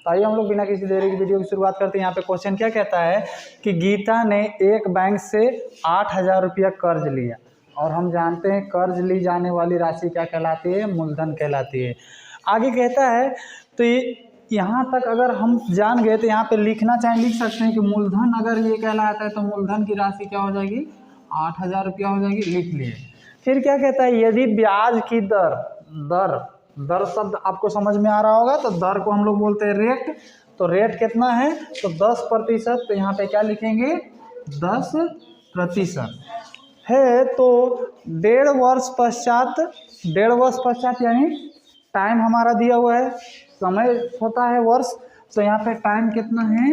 तो आइए हम लोग बिना किसी देरी की वीडियो की शुरुआत करते हैं। यहाँ पे क्वेश्चन क्या कहता है कि गीता ने एक बैंक से 8,000 रुपया कर्ज लिया और हम जानते हैं कर्ज ली जाने वाली राशि क्या कहलाती है, मूलधन कहलाती है। आगे कहता है तो यहाँ तक अगर हम जान गए तो यहाँ पे लिखना चाहे लिख सकते हैं कि मूलधन अगर ये कहलाता है तो मूलधन की राशि क्या हो जाएगी, 8,000 रुपया हो जाएगी, लिख लिए। फिर क्या कहता है, यदि ब्याज की दर शब्द आपको समझ में आ रहा होगा तो दर को हम लोग बोलते हैं रेट। तो रेट कितना है तो 10%। तो यहाँ पे क्या लिखेंगे, 10% है। तो 1.5 वर्ष पश्चात यानी टाइम हमारा दिया हुआ है, समय होता है वर्ष, तो यहाँ पे टाइम कितना है,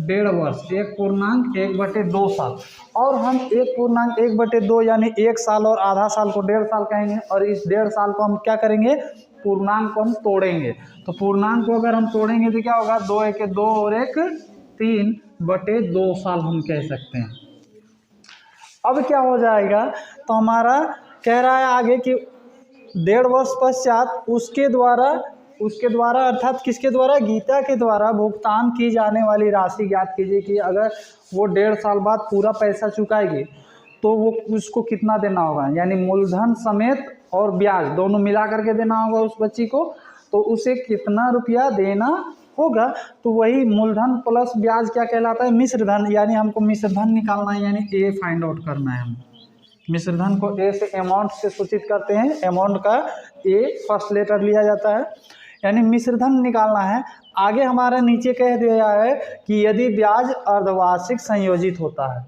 1.5 वर्ष, 1.1/2 साल। और हम 1.1/2 यानी 1 साल और आधा साल को 1.5 साल कहेंगे। और इस 1.5 साल को हम क्या करेंगे, पूर्णांक को हम तोड़ेंगे। तो पूर्णांक को अगर हम तोड़ेंगे तो क्या होगा, 2 × 1 = 2 और 1 3/2 साल हम कह सकते हैं। अब क्या हो जाएगा, तो हमारा कह रहा है आगे कि 1.5 वर्ष पश्चात उसके द्वारा अर्थात किसके द्वारा, गीता के द्वारा भुगतान की जाने वाली राशि ज्ञात कीजिए कि अगर वो 1.5 साल बाद पूरा पैसा चुकाएगी तो वो उसको कितना देना होगा, यानी मूलधन समेत और ब्याज दोनों मिला करके देना होगा उस बच्ची को, तो उसे कितना रुपया देना होगा। तो वही मूलधन प्लस ब्याज क्या कहलाता है, मिश्रधन। यानी हमको मिश्रधन निकालना है, यानी ए फाइंड आउट करना है। हम मिश्रधन को ए से अमाउंट से सूचित करते हैं, अमाउंट का ए फर्स्ट लेटर लिया जाता है, यानी मिश्रधन निकालना है। आगे हमारा नीचे कह दिया है कि यदि ब्याज अर्धवार्षिक संयोजित होता है,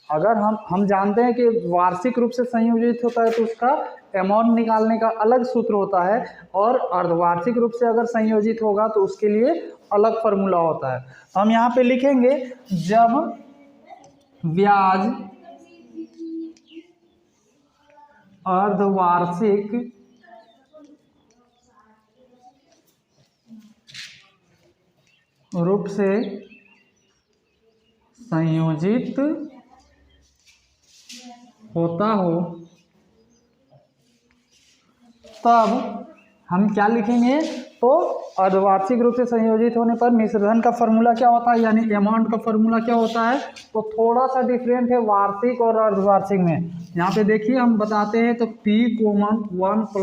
अगर हम जानते हैं कि वार्षिक रूप से संयोजित होता है तो उसका अमाउंट निकालने का अलग सूत्र होता है, और अर्धवार्षिक रूप से अगर संयोजित होगा तो उसके लिए अलग फार्मूला होता है। तो हम यहाँ पे लिखेंगे, जब ब्याज अर्धवार्षिक रूप से संयोजित होता हो तब हम क्या लिखेंगे, तो अर्धवार्षिक रूप से संयोजित होने पर मिश्रधन का फॉर्मूला क्या होता है, यानी अमाउंट का फॉर्मूला क्या होता है। तो थोड़ा सा डिफरेंट है वार्षिक और अर्धवार्षिक में। यहाँ पे देखिए हम बताते हैं तो P कॉमन 1 +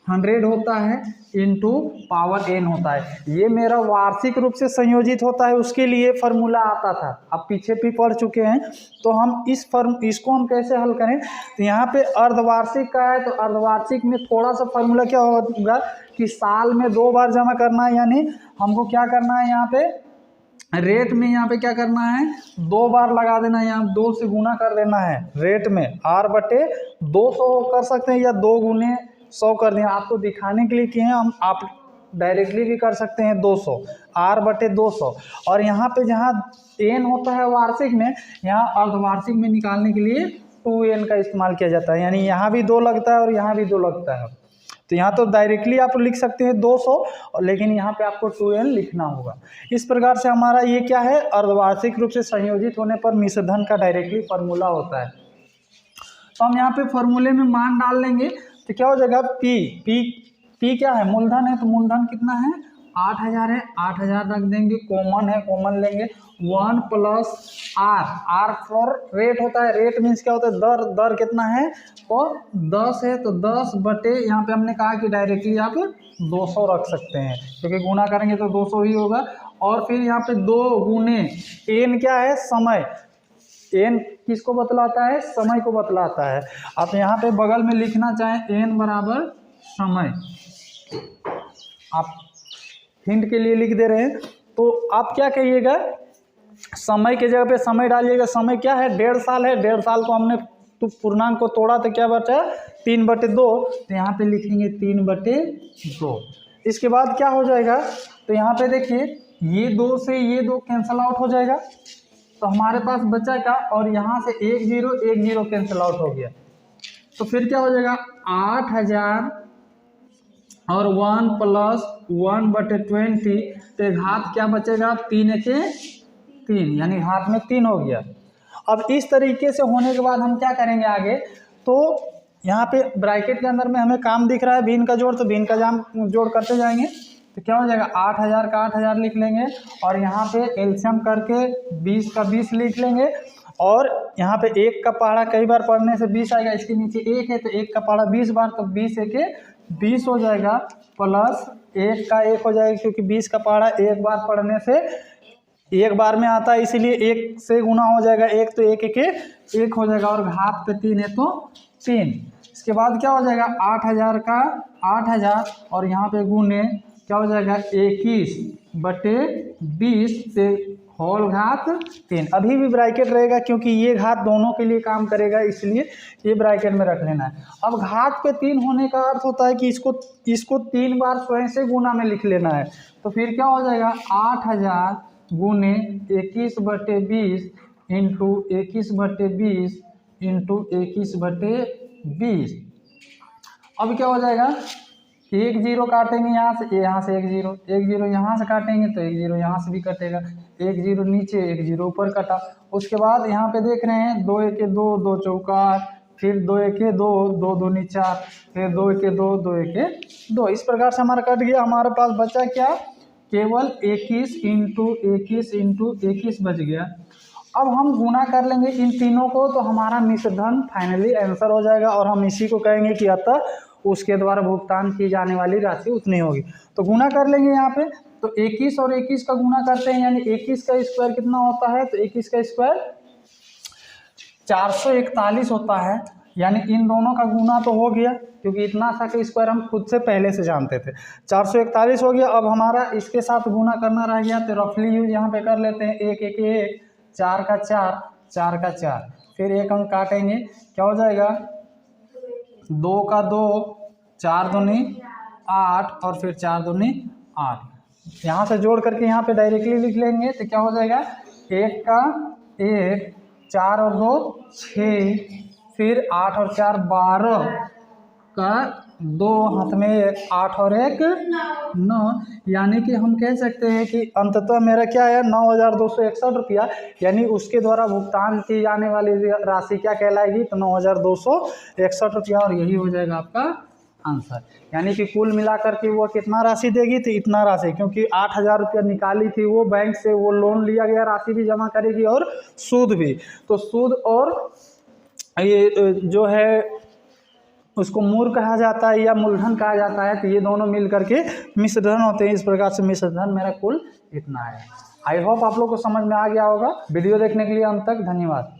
R/100 होता है इंटू पावर n होता है। ये मेरा वार्षिक रूप से संयोजित होता है, उसके लिए फार्मूला आता था, आप पीछे भी पढ़ चुके हैं। तो हम इसको हम कैसे हल करें, तो यहाँ पे अर्धवार्षिक का है तो अर्धवार्षिक में थोड़ा सा फार्मूला क्या होगा कि साल में 2 बार जमा करना है, यानी हमको क्या करना है, यहाँ पे रेट में यहाँ पे क्या करना है, 2 बार लगा देना है, यहाँ 2 से गुना कर देना है रेट में, R/200 कर सकते हैं या 2 × 100 कर दें। आपको दिखाने के लिए किए हैं, आप डायरेक्टली भी कर सकते हैं 200, R/200। और यहाँ पे जहाँ n होता है वार्षिक में, यहाँ अर्धवार्षिक में निकालने के लिए 2n का इस्तेमाल किया जाता है, यानी यहाँ भी 2 लगता है और यहाँ भी 2 लगता है। तो यहाँ तो डायरेक्टली आप लिख सकते हैं 200, लेकिन यहाँ पे आपको 2n लिखना होगा। इस प्रकार से हमारा ये क्या है, अर्धवार्षिक रूप से संयोजित होने पर मिश्रधन का डायरेक्टली फार्मूला होता है। तो हम यहाँ पे फार्मूले में मान डाल लेंगे तो क्या हो जाएगा, P क्या है, मूलधन है, तो मूलधन कितना है, 8,000 है, 8,000 रख देंगे, कॉमन है, कॉमन लेंगे, 1 + R फॉर रेट होता है। रेट मीन्स क्या होता है, दर कितना है, तो 10 है, तो 10 बटे यहाँ पे हमने कहा कि डायरेक्टली आप 200 रख सकते हैं, क्योंकि गुना करेंगे तो 200 ही होगा। और फिर यहाँ पे 2 × n क्या है, समय, n किसको बतलाता है, समय को बतलाता है। आप यहाँ पे बगल में लिखना चाहें n = समय, आप हिंट के लिए लिख दे रहे हैं, तो आप क्या कहिएगा, समय के जगह पे समय डालिएगा। समय क्या है, 1.5 साल है, 1.5 साल को हमने तो पूर्णांक को तोड़ा तो क्या बचा, 3/2, तो यहाँ पे लिखेंगे 3/2। इसके बाद क्या हो जाएगा, तो यहाँ पे देखिए ये 2 से ये 2 कैंसल आउट हो जाएगा, तो हमारे पास बचा क्या, और यहाँ से 1 0 कैंसिल आउट हो गया। तो फिर क्या हो जाएगा, 8,000 और 1 + 1/20, तो घात क्या बचेगा, 3 × 3, यानी हाथ में 3 हो गया। अब इस तरीके से होने के बाद हम क्या करेंगे आगे, तो यहाँ पे ब्रैकेट के अंदर में हमें काम दिख रहा है भिन्न का जोड़, तो भिन्न का जोड़ करते जाएंगे। तो क्या हो जाएगा 8,000 का 8,000 लिख लेंगे और यहाँ पे एलसीएम करके 20 का 20 लिख लेंगे और यहाँ पे 1 का पहाड़ा कई बार पढ़ने से 20 आएगा, इसके नीचे 1 है तो 1 का पहाड़ा 20 बार, तो 20 एके 20 हो जाएगा प्लस 1 का 1 हो जाएगा, क्योंकि 20 का पहाड़ा एक बार पढ़ने से एक बार में आता है इसलिए 1 से गुना हो जाएगा, 1 तो 1 एके 1 हो जाएगा और घात पे 3 है तो 3। इसके बाद क्या हो जाएगा 8,000 का 8,000 और यहाँ पे गुने क्या हो जाएगा 21/20 से होल घात 3। अभी भी ब्रैकेट रहेगा क्योंकि ये घात दोनों के लिए काम करेगा, इसलिए ये ब्रैकेट में रख लेना है। अब घात पे 3 होने का अर्थ होता है कि इसको 3 बार स्वयं से गुना में लिख लेना है। तो फिर क्या हो जाएगा 8,000 गुने 21/20 इंटू 21/20 इंटू 21/20। अब क्या हो जाएगा 1 0 काटेंगे यहाँ से 1 0, 1 0 यहाँ से काटेंगे तो 1 0 यहाँ से भी कटेगा, 1 0 नीचे 1 0 ऊपर कटा। उसके बाद यहाँ पे देख रहे हैं 2 1 2 2 चौका 8, फिर 2 1 2 2 2 4, फिर 2 1 2 2 1 2। इस प्रकार से हमारा कट गया। हमारे पास बचा क्या केवल 21 इंटू 21 बच गया। अब हम गुना कर लेंगे इन तीनों को तो हमारा मिश्रधन फाइनली आंसर हो जाएगा और हम इसी को कहेंगे कि अतः उसके द्वारा भुगतान की जाने वाली राशि उतनी होगी। तो गुना कर लेंगे यहाँ पे, तो 21 और 21 का गुना करते हैं यानी 21 का स्क्वायर कितना होता है, तो 21 का स्क्वायर 441 होता है, यानी इन दोनों का गुना तो हो गया क्योंकि इतना सा का स्क्वायर हम खुद से पहले से जानते थे। 441 हो गया। अब हमारा इसके साथ गुना करना रह गया तो रफली यूज यहाँ पे कर लेते हैं 1 1 1 4 का 4 4 का 4, फिर एक अंक काटेंगे क्या हो जाएगा 2 का 2 4 दूनी 8 और फिर 4 दूनी 8। यहाँ से जोड़ करके यहाँ पे डायरेक्टली लिख लेंगे तो क्या हो जाएगा 1 का 1 4 और 2 6, फिर 8 और 4 12 का 2 हाथ में 8 और 1 9, यानी कि हम कह सकते हैं कि अंततः मेरा क्या है 9,261 रुपया, यानी उसके द्वारा भुगतान की जाने वाली राशि क्या कहलाएगी तो 9,261 रुपया, और यही हो जाएगा आपका आंसर। यानी कि कुल मिलाकर के वो कितना राशि देगी तो इतना राशि, क्योंकि 8,000 रुपया निकाली थी वो बैंक से, वो लोन लिया गया राशि भी जमा करेगी और सूद भी। तो सूद और ये जो है उसको मूल कहा जाता है या मूलधन कहा जाता है, तो ये दोनों मिल करके मिश्रधन होते हैं। इस प्रकार से मिश्रधन मेरा कुल इतना है। आई होप आप लोग को समझ में आ गया होगा। वीडियो देखने के लिए अंत तक धन्यवाद।